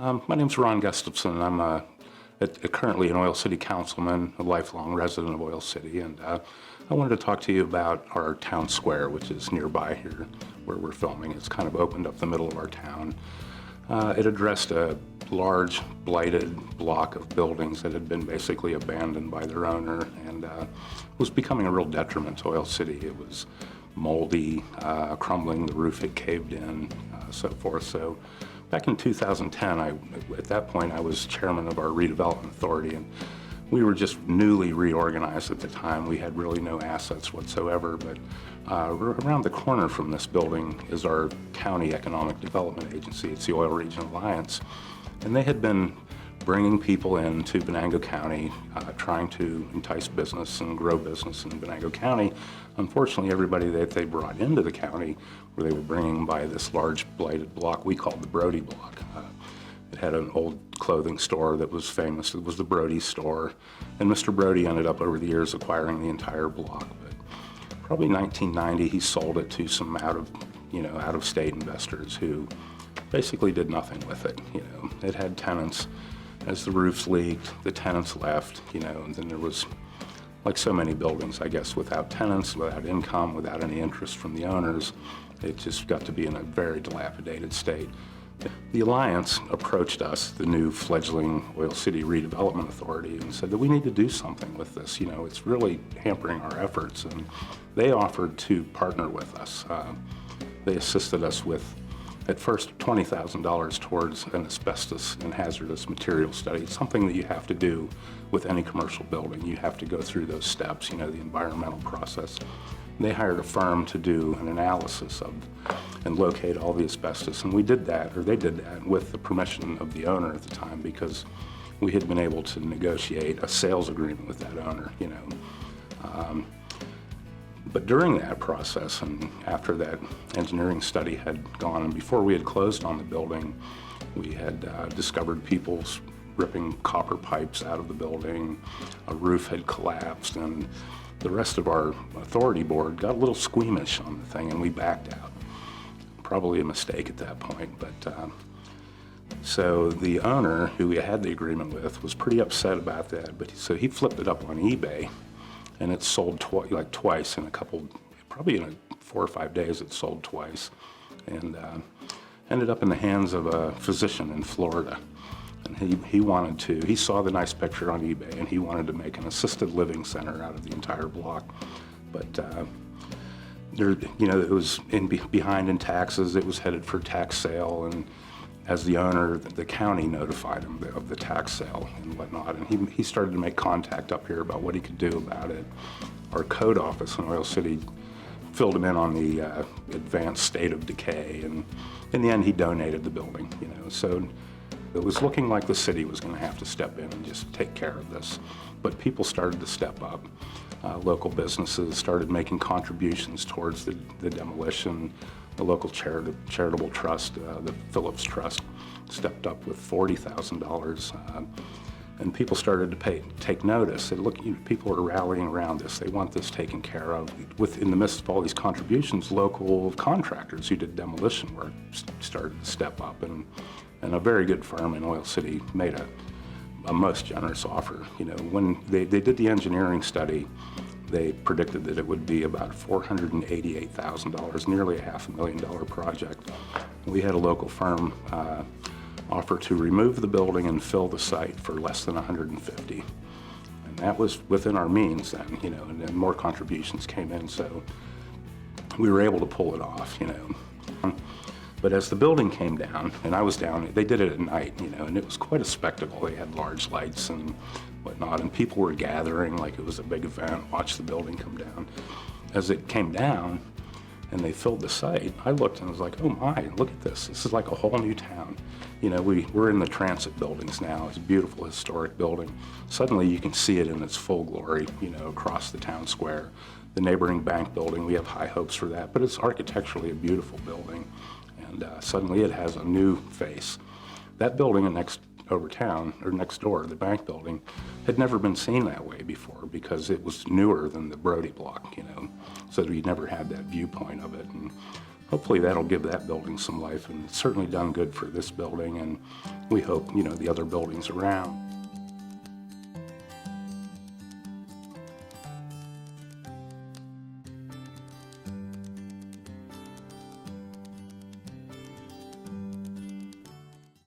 My name's Ron Gustafson. I'm currently an Oil City councilman, a lifelong resident of Oil City, and I wanted to talk to you about our town square, which is nearby here where we're filming. It's kind of opened up the middle of our town. It addressed a large blighted block of buildings that had been basically abandoned by their owner and was becoming a real detriment to Oil City. It was moldy, crumbling, the roof had caved in, so forth. So back in 2010, at that point, I was chairman of our redevelopment authority, and we were just newly reorganized at the time. We had really no assets whatsoever, but around the corner from this building is our county economic development agency. It's the Oil Region Alliance, and they had been bringing people into Venango County, trying to entice business and grow business in Venango County. Unfortunately, everybody that they brought into the county, where they were bringing by this large blighted block we called the Brody block. It had an old clothing store that was famous. It was the Brody store, and Mr. Brody ended up over the years acquiring the entire block. But probably 1990, he sold it to some out-of-state investors who basically did nothing with it. It had tenants. As the roofs leaked, the tenants left, and then there was, like so many buildings, I guess, without tenants, without income, without any interest from the owners, it just got to be in a very dilapidated state. The Alliance approached us, the new fledgling Oil City Redevelopment Authority, and said that we need to do something with this. It's really hampering our efforts, and they offered to partner with us. They assisted us with, at first, $20,000 towards an asbestos and hazardous material study. It's something that you have to do with any commercial building. You have to go through those steps, the environmental process. They hired a firm to do an analysis of and locate all the asbestos, and we did that, or they did that, with the permission of the owner at the time, because we had been able to negotiate a sales agreement with that owner. But during that process, and after that engineering study had gone, and before we had closed on the building, we had discovered people ripping copper pipes out of the building. A roof had collapsed, and the rest of our authority board got a little squeamish on the thing, and we backed out. Probably a mistake at that point, but so the owner, who we had the agreement with, was pretty upset about that. But so he flipped it up on eBay, and it sold twice in probably in 4 or 5 days. It sold twice, and ended up in the hands of a physician in Florida. And he saw the nice picture on eBay, and he wanted to make an assisted living center out of the entire block. But it was behind in taxes. It was headed for tax sale, and as the owner, the county notified him of the tax sale and whatnot, and he started to make contact up here about what he could do about it. Our code office in Oil City filled him in on the advanced state of decay, and in the end, he donated the building. So it was looking like the city was going to have to step in and just take care of this, but people started to step up. Local businesses started making contributions towards the demolition. The local charitable trust, the Phillips Trust, stepped up with $40,000, and people started to take notice. People are rallying around this. They want this taken care of. In the midst of all these contributions, local contractors who did demolition work started to step up, and a very good firm in Oil City made a most generous offer. When they did the engineering study, they predicted that it would be about $488,000, nearly a $500,000 project. We had a local firm offer to remove the building and fill the site for less than $150,000. And that was within our means then, and then more contributions came in, so we were able to pull it off, But as the building came down, and I was down, they did it at night, and it was quite a spectacle. They had large lights and whatnot, and people were gathering like it was a big event, watch the building come down. As it came down and they filled the site, I looked and was like, oh my, look at this. This is like a whole new town. We're in the transit buildings now. It's a beautiful historic building. Suddenly you can see it in its full glory, across the town square. The neighboring bank building, we have high hopes for that, but it's architecturally a beautiful building. And suddenly it has a new face. That building next door, the bank building, had never been seen that way before because it was newer than the Brody block, so we never had that viewpoint of it. And hopefully that'll give that building some life, and it's certainly done good for this building, and we hope, the other buildings around.